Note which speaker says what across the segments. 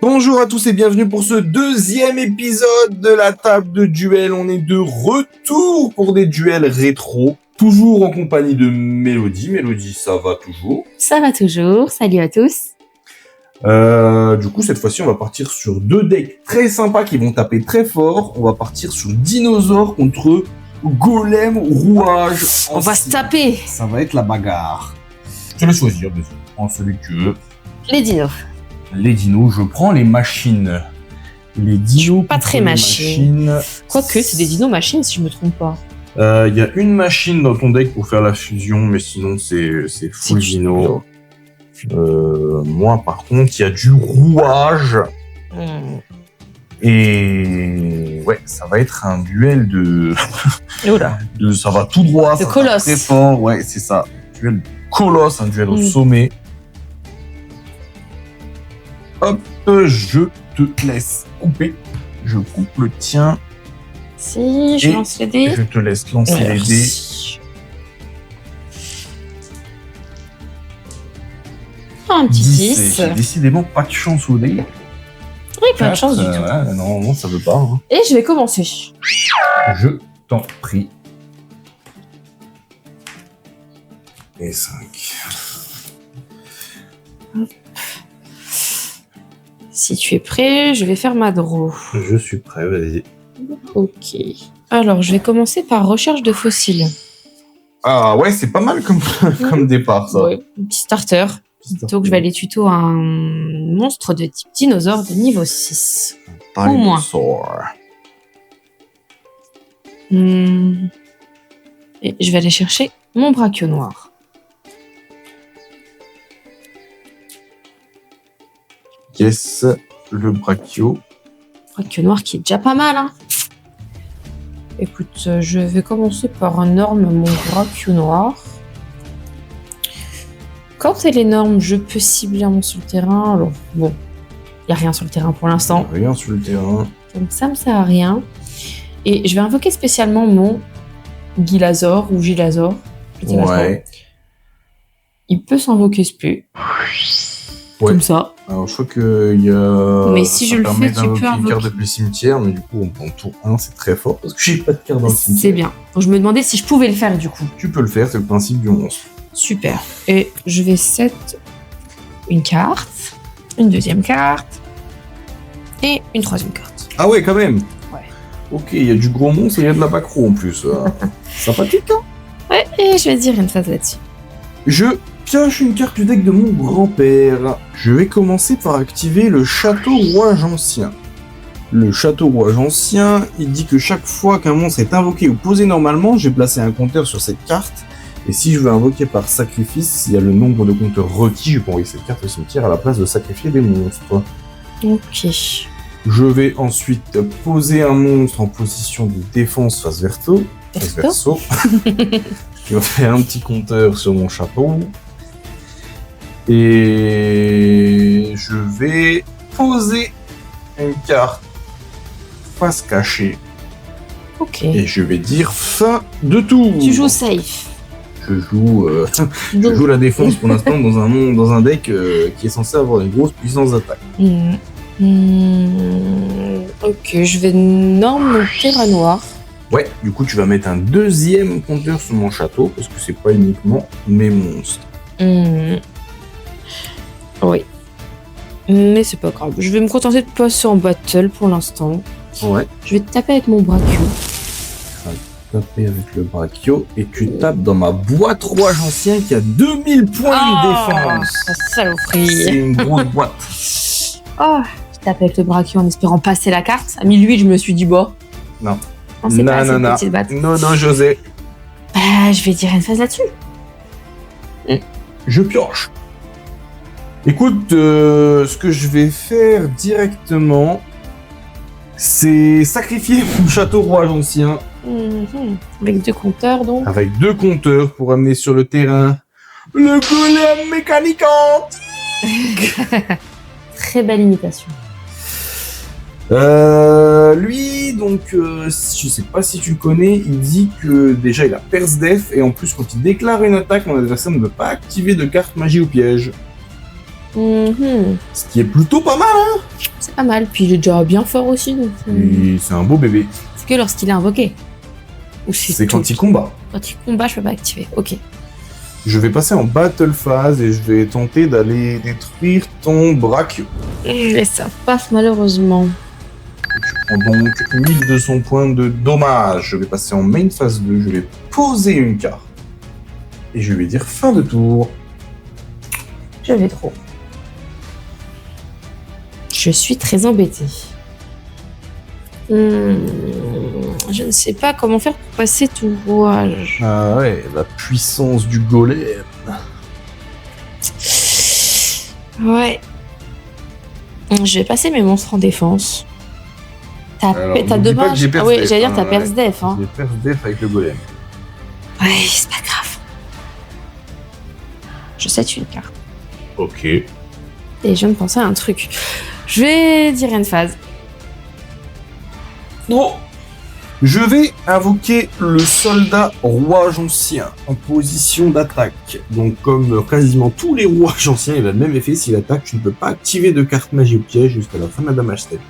Speaker 1: Bonjour à tous et bienvenue pour ce deuxième épisode de la table de duel. On est de retour pour des duels rétro, toujours en compagnie de Mélodie. Mélodie, ça va toujours?
Speaker 2: Ça va toujours, salut à tous.
Speaker 1: Du coup, cette fois-ci, on va partir sur deux decks très sympas qui vont taper très fort. On va partir sur Dinosaure contre Golem Rouage.
Speaker 2: On va se taper.
Speaker 1: Ça va être la bagarre. Je te laisse choisir, vas-y. Prends celui que tu veux.
Speaker 2: Les dinos.
Speaker 1: Les dinos, je prends les machines. Les dinos.
Speaker 2: Pas très machines. Quoique, c'est des dinos machines si je me trompe pas.
Speaker 1: Il y a une machine dans ton deck pour faire la fusion, mais sinon c'est full dino. Moi, par contre, il y a du rouage. Et ouais, ça va être un duel de.
Speaker 2: Oula.
Speaker 1: Ça va tout droit.
Speaker 2: De
Speaker 1: ça
Speaker 2: colosse.
Speaker 1: Va très fort, ouais, c'est ça. Duel de colosse, un duel au sommet. Hop, je te laisse couper. Je coupe le tien.
Speaker 2: Si, je lance les dés.
Speaker 1: Je te laisse lancer les dés.
Speaker 2: Un petit 10.
Speaker 1: J'ai décidément pas de chance au dé.
Speaker 2: Oui, pas de chance du tout.
Speaker 1: Ouais, non, ça veut pas. Hein.
Speaker 2: Et je vais commencer.
Speaker 1: Je t'en prie. Et 5.
Speaker 2: Si tu es prêt, je vais faire ma draw.
Speaker 1: Je suis prêt, vas-y.
Speaker 2: Ok. Alors, je vais commencer par recherche de fossiles.
Speaker 1: Ah ouais, c'est pas mal comme départ, ça.
Speaker 2: Ouais, un petit starter. Donc, je vais aller tuto un monstre de type dinosaure de niveau 6. Au moins. Et je vais aller chercher mon brachio noir.
Speaker 1: Yes, le brachio.
Speaker 2: Brachio noir qui est déjà pas mal, hein. Écoute, je vais commencer par un norme mon brachio noir. Quand elle est énorme, je peux cibler un monstre sur le terrain. Alors, bon, il n'y a rien sur le terrain pour l'instant.
Speaker 1: Rien sur le terrain.
Speaker 2: Donc ça me sert à rien. Et je vais invoquer spécialement mon Gilazor ou Gilazor.
Speaker 1: Ouais.
Speaker 2: Il peut s'invoquer spé.
Speaker 1: Ouais.
Speaker 2: Comme ça.
Speaker 1: Alors, je crois qu'il y a.
Speaker 2: Mais si je le fais, tu peux
Speaker 1: une
Speaker 2: invoquer.
Speaker 1: carte depuis le cimetière, mais du coup, on prend tour 1, c'est très fort. Parce que j'ai pas de carte dans le cimetière.
Speaker 2: C'est bien. Donc je me demandais si je pouvais le faire du coup.
Speaker 1: Tu peux le faire, c'est le principe du monstre.
Speaker 2: Super. Et je vais set une carte, une deuxième carte et une troisième carte.
Speaker 1: Ah ouais, quand même.
Speaker 2: Ouais.
Speaker 1: Ok, il y a du gros monstre et il y a de la backrow en plus. Sympathique, hein.
Speaker 2: Ouais, et je vais dire une phase là-dessus.
Speaker 1: Je pioche une carte du deck de mon grand-père. Je vais commencer par activer le Château Rouage Ancien. Le Château Rouage Ancien, il dit que chaque fois qu'un monstre est invoqué ou posé normalement, j'ai placé un compteur sur cette carte. Et si je veux invoquer par sacrifice, s'il y a le nombre de compteurs requis, je peux envoyer cette carte au cimetière à la place de sacrifier des monstres.
Speaker 2: Ok.
Speaker 1: Je vais ensuite poser un monstre en position de défense face verso. Je vais faire un petit compteur sur mon chapeau. Et je vais poser une carte face cachée.
Speaker 2: Ok.
Speaker 1: Et je vais dire fin de tour.
Speaker 2: Tu joues safe.
Speaker 1: Je joue la défense pour l'instant dans un deck qui est censé avoir une grosse puissance d'attaque.
Speaker 2: Ok, je vais norme mon terrain noir.
Speaker 1: Ouais, du coup tu vas mettre un deuxième compteur sur mon château parce que c'est pas uniquement mes monstres.
Speaker 2: Oui. Mais c'est pas grave. Je vais me contenter de passer en battle pour l'instant.
Speaker 1: Ouais.
Speaker 2: Je vais te taper avec mon brachio.
Speaker 1: Taper avec le brachio et tu tapes dans ma boîte rouage ancien qui a 2000 points de défense.
Speaker 2: La saloperie.
Speaker 1: C'est une grosse boîte.
Speaker 2: Oh, je tape avec le brachio en espérant passer la carte. À 1008, je me suis dit, bon.
Speaker 1: Non.
Speaker 2: C'est pas assez une petite batte.
Speaker 1: Non, José.
Speaker 2: Bah, je vais dire une phase là-dessus.
Speaker 1: Je pioche. Écoute, ce que je vais faire directement, c'est sacrifier mon château rouage ancien.
Speaker 2: Avec 2 compteurs, donc.
Speaker 1: Avec 2 compteurs pour amener sur le terrain le golem mécanicante.
Speaker 2: Très belle imitation.
Speaker 1: Lui, donc, je sais pas si tu le connais, il dit que déjà il a Perce Def, et en plus quand il déclare une attaque, mon adversaire ne peut pas activer de carte magie ou piège.
Speaker 2: Mhm.
Speaker 1: Ce qui est plutôt pas mal, hein.
Speaker 2: C'est pas mal. Puis il est déjà bien fort aussi. Donc,
Speaker 1: Et c'est un beau bébé.
Speaker 2: c'est que lorsqu'il est invoqué. Ou
Speaker 1: C'est quand il combat.
Speaker 2: Quand il combat, je peux pas activer. Ok.
Speaker 1: Je vais passer en battle phase et je vais tenter d'aller détruire ton brachio.
Speaker 2: Et ça passe malheureusement.
Speaker 1: Tu prends donc 1200 points de dommage. Je vais passer en main phase 2. Je vais poser une carte. Et je vais dire fin de tour.
Speaker 2: Je vais trop. Je suis très embêtée. Je ne sais pas comment faire pour passer tout rouage.
Speaker 1: Ah ouais, la puissance du golem.
Speaker 2: Ouais. Je vais passer mes monstres en défense. T'as
Speaker 1: n'oublie pas que
Speaker 2: dommage.
Speaker 1: j'ai
Speaker 2: Ah
Speaker 1: perce
Speaker 2: oui,
Speaker 1: def,
Speaker 2: j'allais dire
Speaker 1: hein,
Speaker 2: t'as
Speaker 1: ouais.
Speaker 2: perce def. Hein.
Speaker 1: J'ai perce def avec le golem.
Speaker 2: Ouais, c'est pas grave. Je sais une carte.
Speaker 1: Ok.
Speaker 2: Et je viens de penser à un truc. Je vais dire une phase.
Speaker 1: Bon. Je vais invoquer le soldat rouage ancien en position d'attaque. Donc comme quasiment tous les rouages anciens, il a le même effet. S'il attaque, tu ne peux pas activer de carte magie ou piège jusqu'à la fin de la damage step.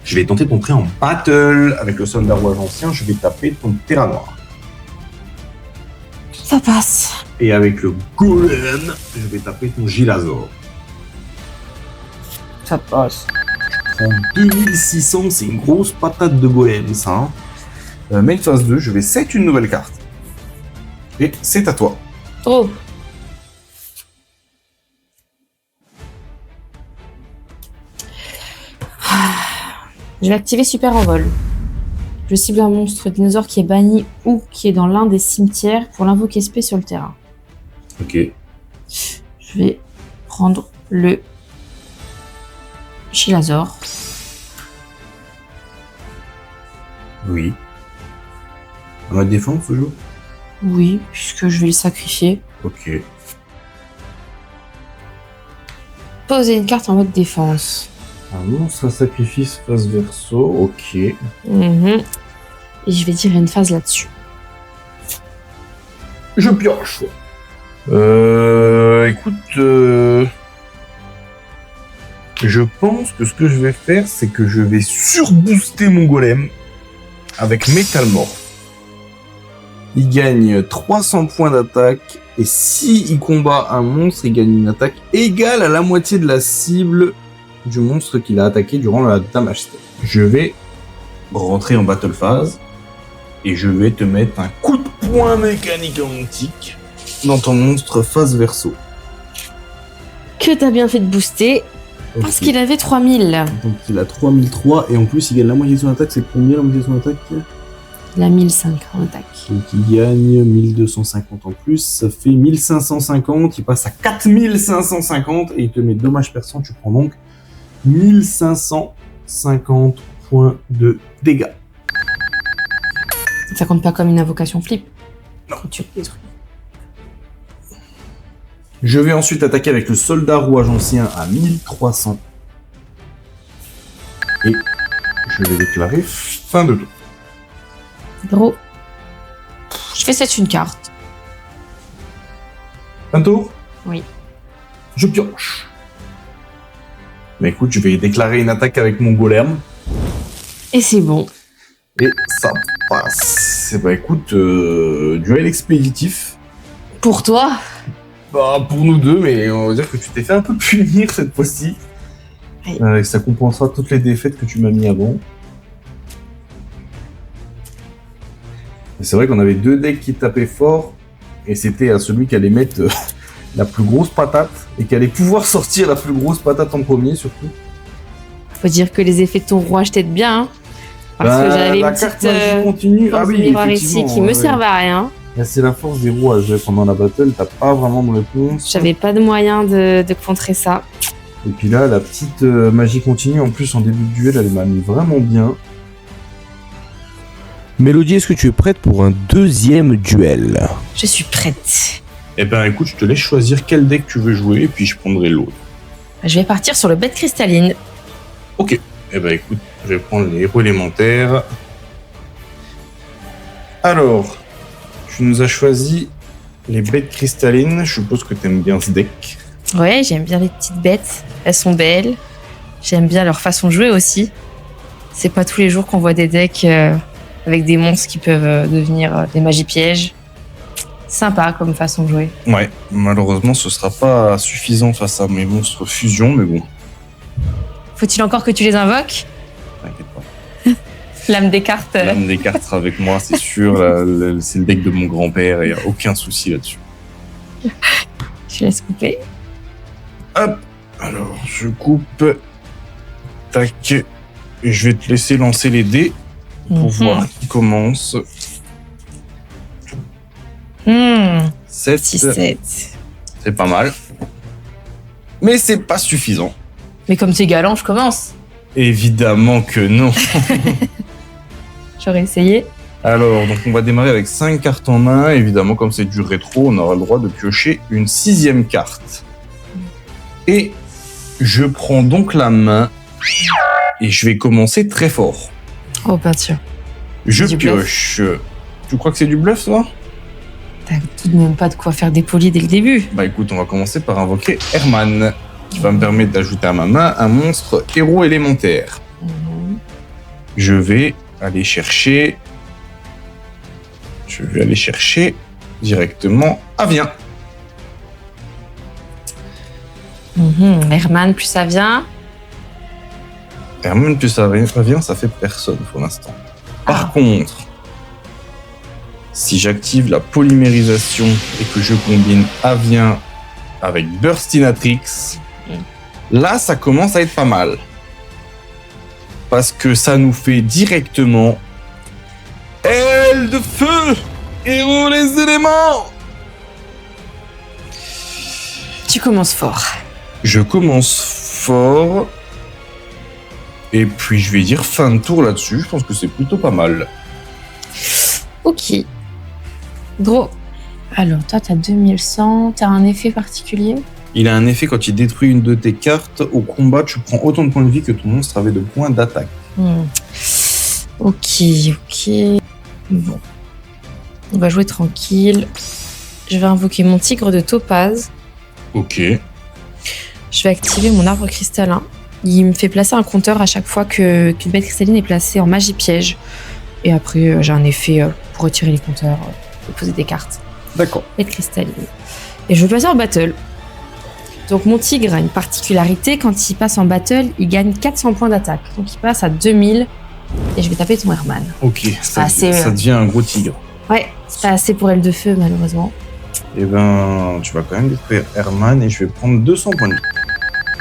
Speaker 1: Je vais tenter d'entrer en battle avec le soldat rouage ancien. Je vais taper ton terrain noir.
Speaker 2: Ça passe.
Speaker 1: Et avec le golem, je vais taper ton Gilazor.
Speaker 2: Ça passe.
Speaker 1: En 2600, c'est une grosse patate de golem, ça. Hein. Main phase 2, je vais set une nouvelle carte. Et c'est à toi.
Speaker 2: Oh. Je vais activer super envol. Je cible un monstre dinosaure qui est banni ou qui est dans l'un des cimetières pour l'invoquer spé sur le terrain.
Speaker 1: Ok.
Speaker 2: Je vais prendre le Chilazor.
Speaker 1: Oui. En mode défense, toujours.
Speaker 2: Oui, puisque je vais le sacrifier.
Speaker 1: Ok.
Speaker 2: Poser une carte en mode défense.
Speaker 1: Un monstre à sacrifice face verso, ok.
Speaker 2: Et je vais tirer une phase là-dessus.
Speaker 1: Je pioche. Écoute, je pense que ce que je vais faire, c'est que je vais surbooster mon golem avec Métalmorph. Il gagne 300 points d'attaque et si il combat un monstre, il gagne une attaque égale à la moitié de la cible du monstre qu'il a attaqué durant la damage step. Je vais rentrer en battle phase et je vais te mettre un coup de poing mécanique antique dans ton monstre face verso.
Speaker 2: Que t'as bien fait de booster, parce qu'il avait 3000.
Speaker 1: Donc il a 3003 et en plus il gagne la moitié de son attaque. C'est combien la moitié de son attaque?
Speaker 2: Il a 1005 en attaque.
Speaker 1: Donc il gagne 1250 en plus, ça fait 1550, il passe à 4550 et il te met dommage perçant, tu prends donc 1550 points de dégâts.
Speaker 2: Ça compte pas comme une invocation flip.
Speaker 1: Non.
Speaker 2: Quand tu détruis.
Speaker 1: Je vais ensuite attaquer avec le soldat rouage ancien à 1300. Et je vais déclarer fin de tour.
Speaker 2: Gros. Je fais cette une carte.
Speaker 1: Fin de tour?
Speaker 2: Oui.
Speaker 1: Je pioche. Mais écoute, je vais déclarer une attaque avec mon golem.
Speaker 2: Et c'est bon.
Speaker 1: Et ça passe. Et bah écoute, duel expéditif.
Speaker 2: Pour toi.
Speaker 1: Bah pour nous deux, mais on va dire que tu t'es fait un peu punir cette fois-ci.
Speaker 2: Oui.
Speaker 1: Et ça compensera toutes les défaites que tu m'as mis avant. Et c'est vrai qu'on avait deux decks qui tapaient fort. Et c'était à celui qui allait mettre la plus grosse patate. Et qui allait pouvoir sortir la plus grosse patate en premier surtout.
Speaker 2: Faut dire que les effets de ton roi, je t'aide bien. Hein, parce que j'avais
Speaker 1: la
Speaker 2: une
Speaker 1: carte
Speaker 2: petite
Speaker 1: magie continue.
Speaker 2: force
Speaker 1: Ah oui,
Speaker 2: de miroir ici
Speaker 1: effectivement,
Speaker 2: qui me
Speaker 1: ouais.
Speaker 2: servait à rien.
Speaker 1: Là, c'est la force des rouages. Pendant la battle, t'as pas vraiment de réponse.
Speaker 2: J'avais pas de moyen de contrer ça.
Speaker 1: Et puis là, la petite magie continue, en plus, en début de duel, elle m'a mis vraiment bien.
Speaker 3: Mélodie, est-ce que tu es prête pour un deuxième duel?
Speaker 2: Je suis prête.
Speaker 1: Eh ben, écoute, je te laisse choisir quel deck tu veux jouer, et puis je prendrai l'autre.
Speaker 2: Je vais partir sur le bête cristalline.
Speaker 1: Ok. Eh ben, écoute, je vais prendre les héros élémentaires. Alors, tu nous as choisi Les bêtes cristallines, je suppose que t'aimes bien ce deck.
Speaker 2: Ouais, j'aime bien les petites bêtes. Elles sont belles. J'aime bien leur façon de jouer aussi. C'est pas tous les jours qu'on voit des decks avec des monstres qui peuvent devenir des magies pièges. Sympa comme façon de jouer.
Speaker 1: Ouais, malheureusement, ce sera pas suffisant face à mes monstres fusion, mais bon,
Speaker 2: Faut-il encore que tu les invoques?
Speaker 1: t'inquiète pas.
Speaker 2: L'âme des cartes.
Speaker 1: L'âme des cartes sera avec moi, c'est sûr. C'est le deck de mon grand-père, il n'y a aucun souci là-dessus.
Speaker 2: Je laisse couper.
Speaker 1: Hop, alors je coupe. Tac. Et je vais te laisser lancer les dés pour voir qui commence. 7.
Speaker 2: 6-7.
Speaker 1: C'est pas mal. Mais c'est pas suffisant.
Speaker 2: Mais comme t'es galant, je commence.
Speaker 1: Évidemment que non.
Speaker 2: J'aurais essayé.
Speaker 1: Alors, donc on va démarrer avec 5 cartes en main. Évidemment, comme c'est du rétro, on aura le droit de piocher une 6e carte. Et je prends donc la main et je vais commencer très fort.
Speaker 2: Oh, peinture.
Speaker 1: Je
Speaker 2: Du
Speaker 1: pioche. Tu crois que c'est du bluff, toi?
Speaker 2: T'as tout de même pas de quoi faire des polis dès le début.
Speaker 1: Bah écoute, on va commencer par invoquer Herman, qui va me permettre d'ajouter à ma main un monstre héros élémentaire. Je vais aller chercher directement Avien.
Speaker 2: Herman, plus ça vient.
Speaker 1: Herman plus Avien, ça fait personne pour l'instant. Par contre, si j'active la polymérisation et que je combine Avien avec Burstinatrix, là, ça commence à être pas mal. Parce que ça nous fait directement Aile de feu, héros les éléments.
Speaker 2: Tu commences fort.
Speaker 1: Je commence fort. Et puis je vais dire fin de tour là-dessus. Je pense que c'est plutôt pas mal.
Speaker 2: Ok. Gros. Alors, toi, t'as 2100. T'as un effet particulier?
Speaker 1: Il a un effet quand il détruit une de tes cartes. Au combat, tu prends autant de points de vie que ton monstre avait de points d'attaque.
Speaker 2: Ok. Bon. On va jouer tranquille. Je vais invoquer mon tigre de topaz.
Speaker 1: Ok.
Speaker 2: Je vais activer mon arbre cristallin. Il me fait placer un compteur à chaque fois qu'une bête cristalline est placée en magie piège. Et après, j'ai un effet pour retirer les compteurs, pour poser des cartes.
Speaker 1: D'accord.
Speaker 2: Bête cristalline. Et je vais passer en battle. Donc mon tigre a une particularité. Quand il passe en battle, il gagne 400 points d'attaque. Donc il passe à 2000. Et je vais taper ton Herman.
Speaker 1: Ok, ça
Speaker 2: assez,
Speaker 1: devient un gros tigre.
Speaker 2: Ouais, c'est pas assez pour aile de feu, malheureusement.
Speaker 1: Eh ben, tu vas quand même détruire Herman et je vais prendre 200 points de vie.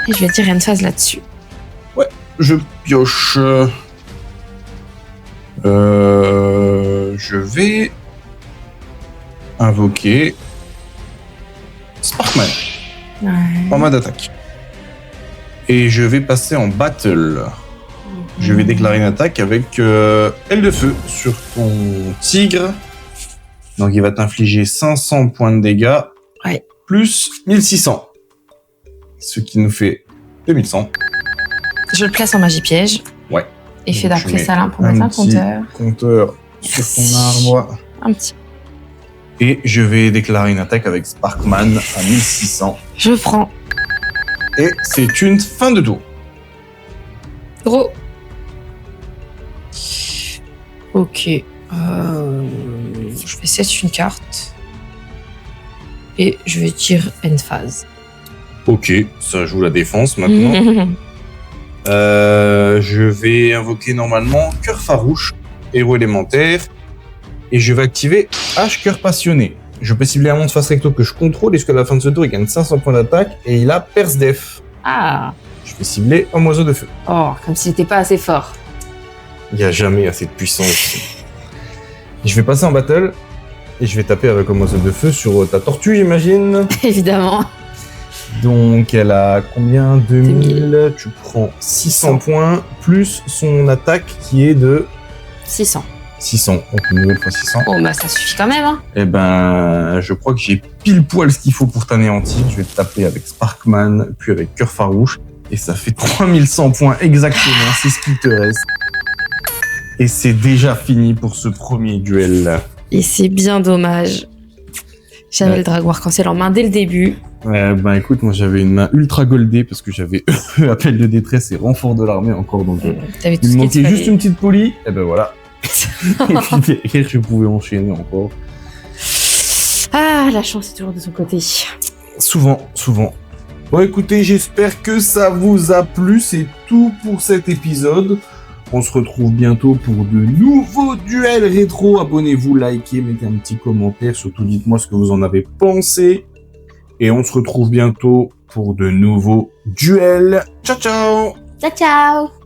Speaker 2: Et je vais tirer une phase là-dessus.
Speaker 1: Je pioche. Je vais invoquer Sparkman en mode attaque. Et je vais passer en battle. Je vais déclarer une attaque avec aile de feu sur ton tigre. Donc il va t'infliger 500 points de dégâts.
Speaker 2: Ouais.
Speaker 1: Plus 1600. Ce qui nous fait 2100.
Speaker 2: Je le place en magie piège.
Speaker 1: Ouais.
Speaker 2: Effet
Speaker 1: Donc,
Speaker 2: d'arc
Speaker 1: je mets
Speaker 2: cristallin pour mettre un
Speaker 1: petit
Speaker 2: compteur.
Speaker 1: Compteur sur ton arbre.
Speaker 2: Un petit.
Speaker 1: Et je vais déclarer une attaque avec Sparkman à 1600.
Speaker 2: Je prends.
Speaker 1: Et c'est une fin de tour.
Speaker 2: Gros. Ok. Je vais set une carte. Et je vais dire end phase.
Speaker 1: Ok, ça joue la défense maintenant. Je vais invoquer normalement Cœur Farouche, héros élémentaire. Et je vais activer H Cœur Passionné. Je peux cibler un monstre face recto que je contrôle et jusqu'à la fin de ce tour, il gagne 500 points d'attaque et il a Perce Def.
Speaker 2: Ah.
Speaker 1: Je vais cibler un oiseau de feu.
Speaker 2: Oh, comme s'il n'était pas assez fort.
Speaker 1: Il n'y a jamais assez de puissance. Je vais passer en battle et je vais taper avec un oiseau de feu sur ta tortue, j'imagine.
Speaker 2: Évidemment.
Speaker 1: Donc elle a combien? 2000. Tu prends 600 points plus son attaque qui est de
Speaker 2: 600.
Speaker 1: 600. Donc une nouvelle fois 600.
Speaker 2: Oh, bah ça suffit quand même, hein.
Speaker 1: Eh ben, je crois que j'ai pile poil ce qu'il faut pour t'anéantir. Je vais te taper avec Sparkman, puis avec Cœur Farouche. Et ça fait 3100 points exactement. C'est ce qu'il te reste. Et c'est déjà fini pour ce premier duel.
Speaker 2: Et c'est bien dommage. J'avais
Speaker 1: Ouais.
Speaker 2: le dragon arc-en-ciel en main dès le début.
Speaker 1: Bah écoute, moi j'avais une main ultra goldée parce que j'avais appel de détresse et renfort de l'armée encore, donc
Speaker 2: T'avais tout
Speaker 1: il
Speaker 2: ce
Speaker 1: me
Speaker 2: qu'il te
Speaker 1: manquait juste
Speaker 2: fallait.
Speaker 1: une petite polie, et ben voilà. Et puis derrière, je pouvais enchaîner encore.
Speaker 2: Ah, la chance est toujours de son côté.
Speaker 1: Souvent. Bon écoutez, j'espère que ça vous a plu, c'est tout pour cet épisode. On se retrouve bientôt pour de nouveaux duels rétro. Abonnez-vous, likez, mettez un petit commentaire, surtout dites-moi ce que vous en avez pensé. Et on se retrouve bientôt pour de nouveaux duels. Ciao ciao!
Speaker 2: Ciao, ciao!